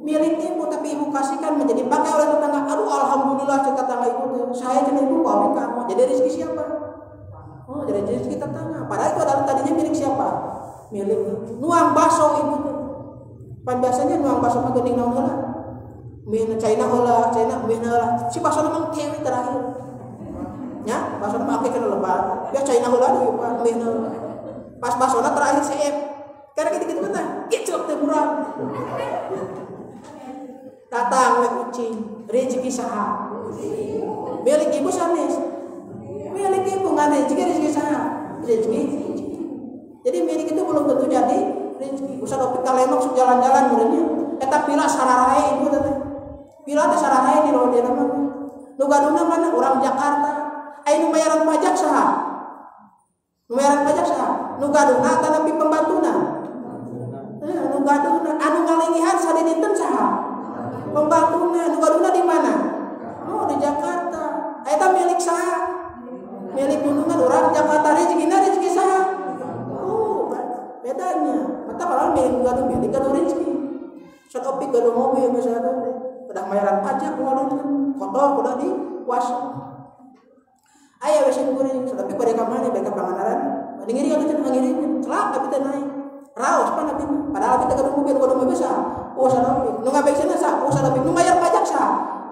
A: Milik ibu, tapi ibu kasihkan menjadi pakai oleh tetangga. Aduh alhamdulillah cek tetangga ibu tuh. Saya cenah ibu kok kamu. Jadi rezeki siapa? Oh, jadi rezeki tetangga. Padahal itu adalah tadinya milik siapa? Milik nuang baso ibu tuh. Pan biasanya nuang baso mah geuning naon heula? Mie China heula, China mie heula. Si baso mah tewi terakhir. Nya, baso mah ake kana lebar. Ya China heula deui pan mie heula. Pas basona terakhir CF. Karena gitu-gitu teh, kicuk teh murah. Datang we kucing, rezeki saha? Milik ibu sanes. Milik ibu ngan rezeki saha? Rezeki. Jadi milik itu belum tentu jadi rezeki. Usah dopik kalemok sok jalan-jalan meureunnya. Eta pila sararae ibu teh. Pila teh sararae di leuweung mah. Nu gaduna mana urang Jakarta. Ai nu bayaran pajak saha? Nu bayaran pajak saha? Nu gaduna teh nepi pembantuna. Nu gaduna anu ngalingihan sadi dinten saha? Pembantuna. Nu gaduna di mana? Oh, di Jakarta. Eta milik saha? Milik gunungan urang Jakarta rezekina rezeki saha? Bedanya, mata kalau milik gaduh rezeki. Sok opik gaduh mobil misalnya, udah bayaran pajak ngolong kotor udah di kuasa. Ayah wesen kuring, tapi pada kamane baik pangandaran. Ngiri aku cenah ngiri, celak tapi teh naik. Raos pan tapi padahal kita gaduh mobil besar. Usaha opik, nu ngabeksana sa, usaha opik, nu bayar pajak sa,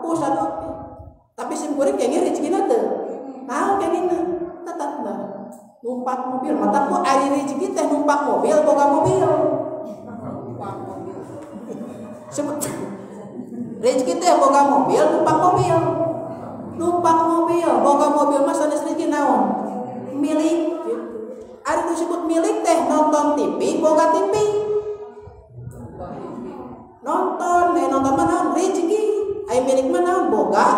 A: usaha opik. Tapi sim kuring kayak ngiri rezekina teh. Tahu kayak gini, tetap nah. Numpak mobil, mataku ari rezeki teh numpak mobil boga mobil. Sebut rezeki teh boga mobil, numpak mobil. Numpak mobil, boga mobil mah sanes rezeki naon? Milik. Ari disebut milik teh nonton TV, boga TV. Nonton mah naon? Rezeki. Ai milik mah naon? Boga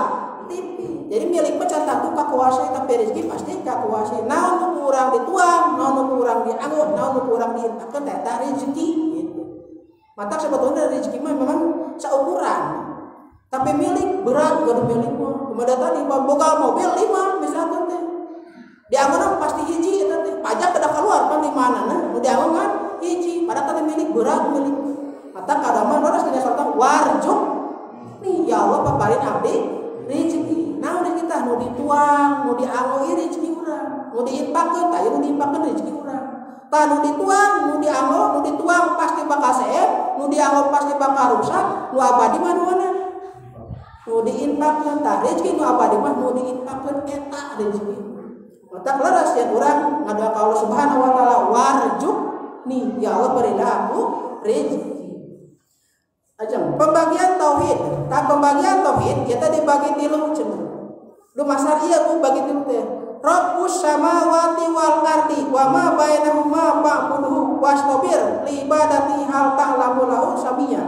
A: TV. Jadi milik mah catat tuh kakuasai tapi rezeki pasti kakuasai. Naon nu kurang dituang, naon nu kurang dianggut, naon nu kurang diimpakeun eta rezeki gitu. Mata sebetulnya rezeki mah memang saukuran. Tapi milik berat geuning milik mah. Kemudian tadi boga mobil 5 misalkan teh. Dianggut pasti hiji eta teh. Pajak kada keluar kan di manana. Nu dianggut kan hiji, padahal tadi milik berat milik. Mata kada mah harus dina sarta warjuk. Nih ya Allah paparin abdi rezeki. Nah udah kita nu dituang, nu dianggo ieu rezeki urang, nu diimpakeun tah nu diimpakeun rezeki urang. Tah nu dituang, nu dianggo, nu dituang pasti bakal seep, nu dianggo pasti bakal rusak, nu abadi mah nuana. Nu diimpakeun tah rezeki nu abadi mah nu diimpakeun eta rezeki. Mata leres ya urang ngadoa ka Allah Subhanahu wa taala warjuk nih ya Allah berilah aku rezeki. Ajeng pembagian tauhid. Tah pembagian tauhid kita dibagi 3 cenah. Lu masar iya ku bagi tilu teh. Rabbus samawati wal ardi wa ma bainahuma fa'budhu wastabir li ibadati hal ta'lamu lahu samia.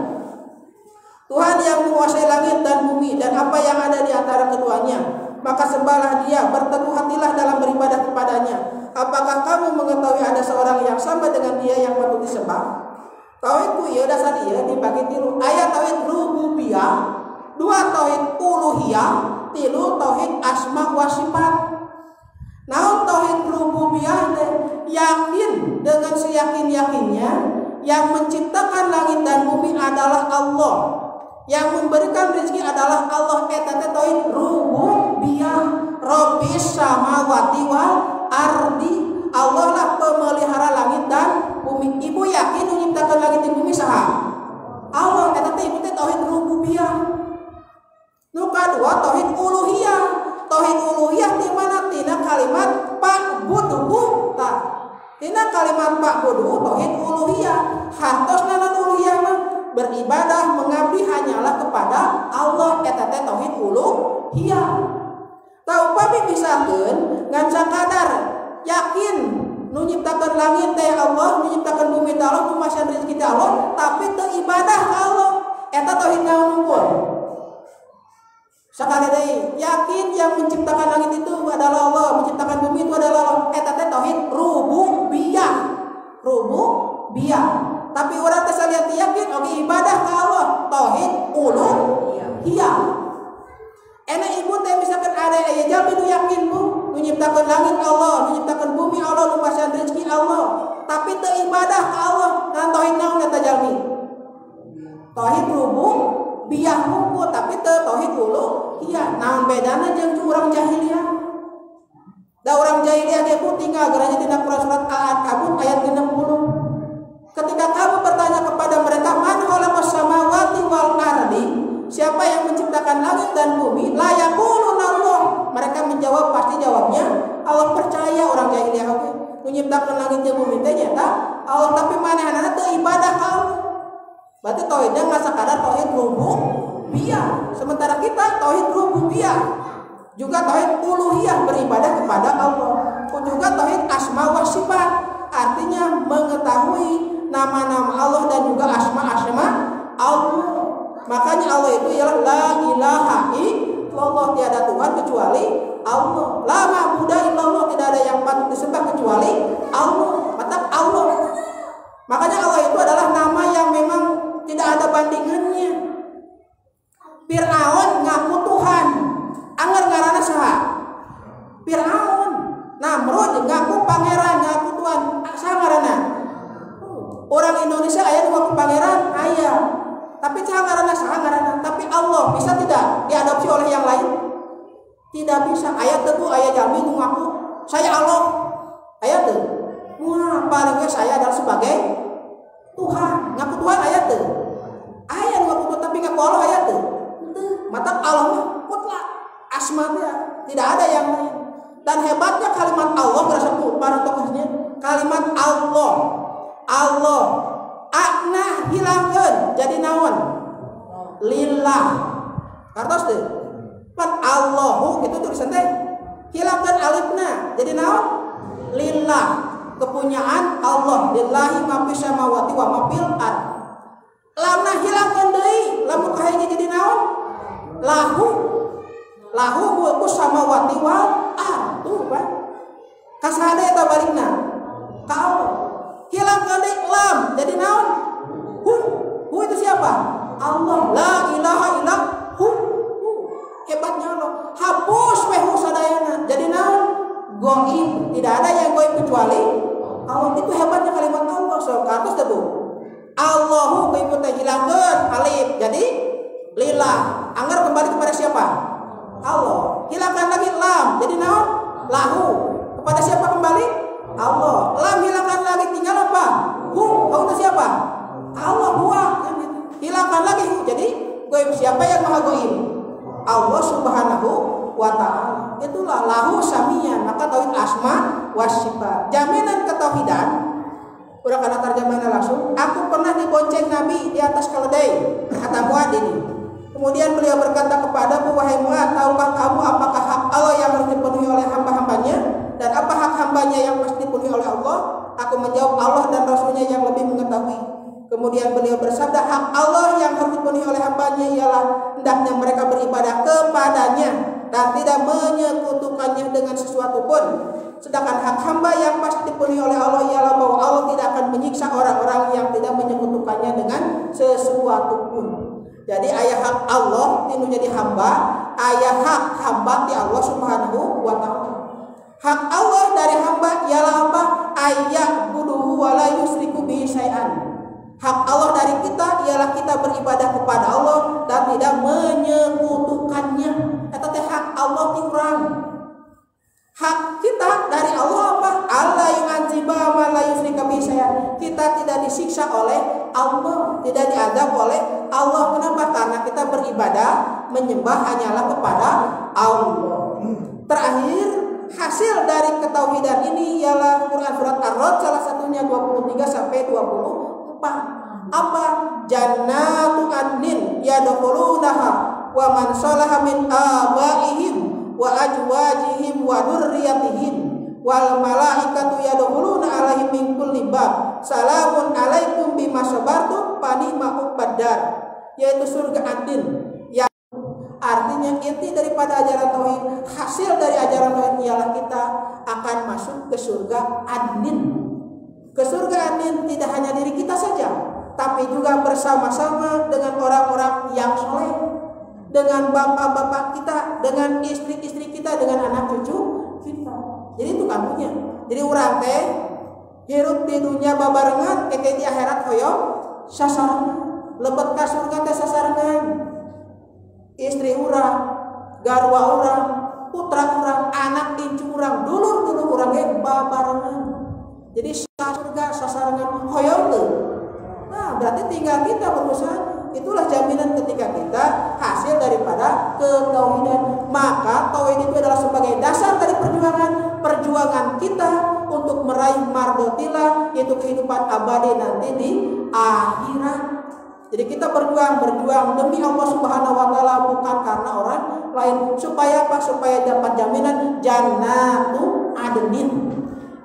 A: Tuhan yang menguasai langit dan bumi dan apa yang ada di antara keduanya, maka sembahlah Dia, berteguh hatilah dalam beribadah kepadanya. Apakah kamu mengetahui ada seorang yang sama dengan Dia yang patut disembah? Tauhid ku ieu dasar ieu dibagi tilu. Aya tauhid rububiyah, 2 tauhid uluhiyah, 3 tauhid asma wa sifat. Naon tauhid rububiyah teh? Yakin dengan seyakin-yakinnya yang menciptakan langit dan bumi adalah Allah. Yang memberikan rezeki adalah Allah. Eta teh tauhid rububiyah. Rabbis samawati wal ardi. Allah lah pemelihara langit dan bumi. Ibu yakin menciptakan langit dan bumi saha? Allah. Eta teh ibu teh tauhid rububiyah. Nu kadua tauhid uluhiyah. Tauhid uluhiyah di mana tina kalimat fa'budhu ta. Tina kalimat fa'budhu tauhid uluhiyah. Hantosna uluhiyah mah beribadah mengabdi hanya eta teh tauhid uluhiyah. Tah upami misalkeun ngan sakadar yakin nu nyiptakeun langit teh Allah, nu nyiptakeun bumi teh Allah, nu masyan rezeki teh Allah, tapi teu ibadah ka Allah, eta tauhid naon unggul? Sakali deui yakin yang menciptakan langit itu adalah Allah, menciptakan bumi itu adalah Allah, eta teh tauhid rububiyah. Tapi orang teh salian yakin oke ibadah ka Allah, tauhid uluhiyah. Enak ibu teh misalkan ada aya jalmi nu yakin bu, nu nyiptakeun langit Allah, nu nyiptakeun bumi Allah, nu masyan rezeki Allah, tapi teu ibadah ka Allah, ngan tauhid naon eta jalmi? Tauhid rububiyah hukum, tapi teu tauhid uluhiyah. Naon bedana jeung urang jahiliyah? Da urang jahiliyah ge tinggal gerannya dina surat Al-Ankabut ayat 60. Ketika kamu bertanya kepada mereka, man khalaqas samawati wal ardi, siapa yang menciptakan langit dan bumi? La yaquluna Allah. Mereka menjawab, pasti jawabnya Allah. Percaya orang jahiliyah oge. Nu nyiptakeun langit jeung bumi teh nyata Allah, tapi manehanana teu ibadah ka Allah. Berarti tauhidnya enggak sakadar tauhid rububiyah. Sementara kita tauhid rububiyah juga tauhid uluhiyah, beribadah kepada Allah. Juga tauhid asma wa sifat, artinya mengetahui nama-nama Allah dan juga asma-asma Allah. Makanya Allah itu ialah la ilaha illallah, tiada Tuhan kecuali Allah. La ma'budu illallah, tidak ada yang patut disembah kecuali Allah. Maka Allah. Makanya Allah itu adalah nama yang memang tidak ada bandingannya. Fir'aun ngaku Tuhan, anggar ngaranna saha? Fir'aun. Namrud ngaku pangeran, ngaku Tuhan, saha ngaranna? Orang Indonesia aya ngaku pangeran, aya. Tapi saha ngaranna? Tapi Allah bisa tidak diadopsi oleh yang lain? Tidak bisa. Aya teu aya jalmi nu ngaku saya Allah. Aya teu? Wah, paling we saya adalah sebagai Tuhan. Ngaku Tuhan aya teu? Aya nu ngaku Tuhan tapi ngaku Allah aya teu? Teu. Mata Allah mah mutlak. Asma-nya tidak ada yang lain. Dan hebatnya kalimat Allah berasa para tokohnya. Kalimat Allah. Allah akna hilangkeun jadi naon? Lillah. Kartos teh. Pan Allahu gitu tulisan teh. Hilangkeun alifna jadi naon? Lillah. Kepunyaan Allah. Lillahi ma fis samawati wa ma fil ard. Lamna hilangkeun deui, lamun kahiji jadi naon? Lahu. Lahu mulku samawati wal ard. Tuh, Pak. Kasade eta balikna? Ka Allah. Hilangkeun deui lam jadi naon? Hu itu siapa? Allah. La ilaha illallah. Hebatnya Allah. Hapus wehu sadayana. Jadi naon? Goib. Tidak ada yang goib kecuali Allah. Itu hebatnya kalimat Allah. So, kartus teh Allahu goib teh hilangkeun alif. Jadi lillah. Anggar kembali kepada siapa? Allah. Hilangkan lagi lam. Jadi naon? Lahu. Kepada siapa kembali? Allah. Lam hilangkan lagi tinggal apa? Hu itu siapa? Allah. Huwa. Hilangkan lagi hu. Jadi goib siapa yang maha goib? Allah subhanahu wa ta'ala. Itulah lahu samiyan. Maka tauhid asma wa sifat. Jaminan ketauhidan. Udah kana tarjamahna langsung. Aku pernah dibonceng Nabi di atas keledai, kata Muad ini. Kemudian beliau berkata kepadaku, wahai Muad, tahukah kamu apakah hak Allah yang harus dipenuhi oleh hamba-hambanya dan apa hak hambanya yang mesti dipenuhi oleh Allah? Aku menjawab, Allah dan Rasulnya yang lebih mengetahui. Kemudian beliau bersabda, hak Allah yang harus dipenuhi oleh hambanya ialah hendaknya mereka beribadah kepadanya dan tidak menyekutukannya dengan sesuatu pun. Sedangkan hak hamba yang pasti dipenuhi oleh Allah ialah bahwa Allah tidak akan menyiksa orang-orang yang tidak menyekutukannya dengan sesuatu pun. Jadi ayat hak Allah itu jadi hamba, ayat hak hamba di Allah subhanahu wa ta'ala. Hak Allah dari hamba ialah apa? Ayat buduhu wa la yusriku bihi syai'an. Hak Allah dari kita ialah kita beribadah kepada Allah dan tidak menyekutukannya. Eta teh hak Allah ti urang. Hak kita dari Allah apa? Allah yu'adziba ma la yusrika bihi syai'an. Kita tidak disiksa oleh Allah, tidak diazab oleh Allah. Kenapa? Karena kita beribadah menyembah hanyalah kepada Allah. Terakhir, hasil dari ketauhidan ini ialah Quran surat Ar-Ra'd salah satunya 23 sampai 24. Apa? Jannatu adnin yadkhulunaha wa man salaha min abaihim wa ajwajihim wa dzurriyyatihim wal malaikatu yadkhuluna alaihim min kulli bab salamun alaikum bima sabartum fa ni'ma uqbadar, yaitu surga adil. Yang artinya inti daripada ajaran tauhid, hasil dari ajaran tauhid ialah kita akan masuk ke surga adil. Ke surga adil tidak hanya diri kita saja, tapi juga bersama-sama dengan orang-orang yang soleh, dengan bapak-bapak kita, dengan istri-istri kita, dengan anak cucu kita. Jadi itu kamunya. Jadi urang teh hirup di dunia babarengan, di akhirat hoyong sasarangan. Lebet ka surga teh sasarangan. Istri urang, garwa urang, putra urang, anak incu urang, dulur-dulur urang ge babarengan. Jadi surga sasarangan hoyong teh. Nah, berarti tinggal kita berusaha. Itulah jaminan ketika kita hasil daripada ketauhidan. Maka tauhid itu adalah sebagai dasar dari perjuangan kita untuk meraih mardotillah, yaitu kehidupan abadi nanti di akhirat. Jadi kita berjuang demi Allah Subhanahu wa taala, bukan karena orang lain. Supaya apa? Supaya dapat jaminan jannatu adnin.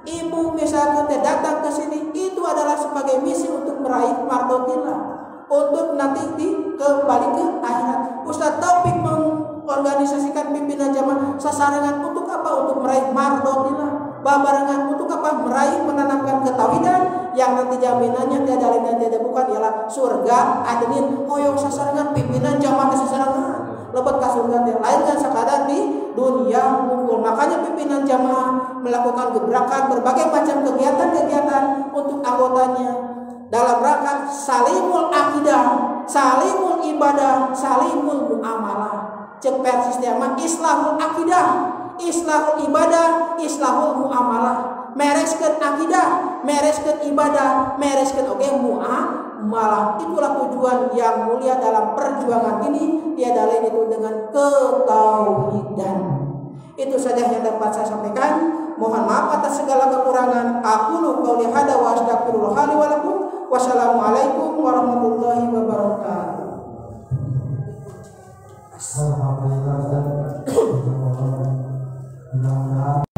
A: Ibu misalnya datang ke sini, itu adalah sebagai misi untuk meraih mardotillah, untuk nanti kembali ke akhirat. Ustaz Taufik mengorganisasikan pimpinan jamaah sasarangan untuk apa? Untuk meraih mardotillah. Babarengan untuk apa? Meraih, menanamkan ketauhidan yang nanti jaminannya tiada lain dan tiada bukan ialah surga adnin. Hoyong sasarangan pimpinan jamaah sasarangan. Lebet ka surga yang lain kan sekadar di dunia ngumpul. Makanya pimpinan jamaah melakukan gebrakan berbagai macam kegiatan-kegiatan untuk anggotanya dalam rangka salimul akidah, salimul ibadah, salimul muamalah. Cek persisnya mah islahul akidah, islahul ibadah, islahul muamalah. Mereskeun akidah, mereskeun ibadah, mereskeun oge muamalah. Itulah tujuan yang mulia dalam perjuangan ini, tiada lain itu dengan ketauhidan. Itu saja yang dapat saya sampaikan. Mohon maaf atas segala kekurangan. Aqulu qouli hadza wa astaghfirullah li wa lakum. Wassalamualaikum warahmatullahi wabarakatuh.
B: Alhamdulillah.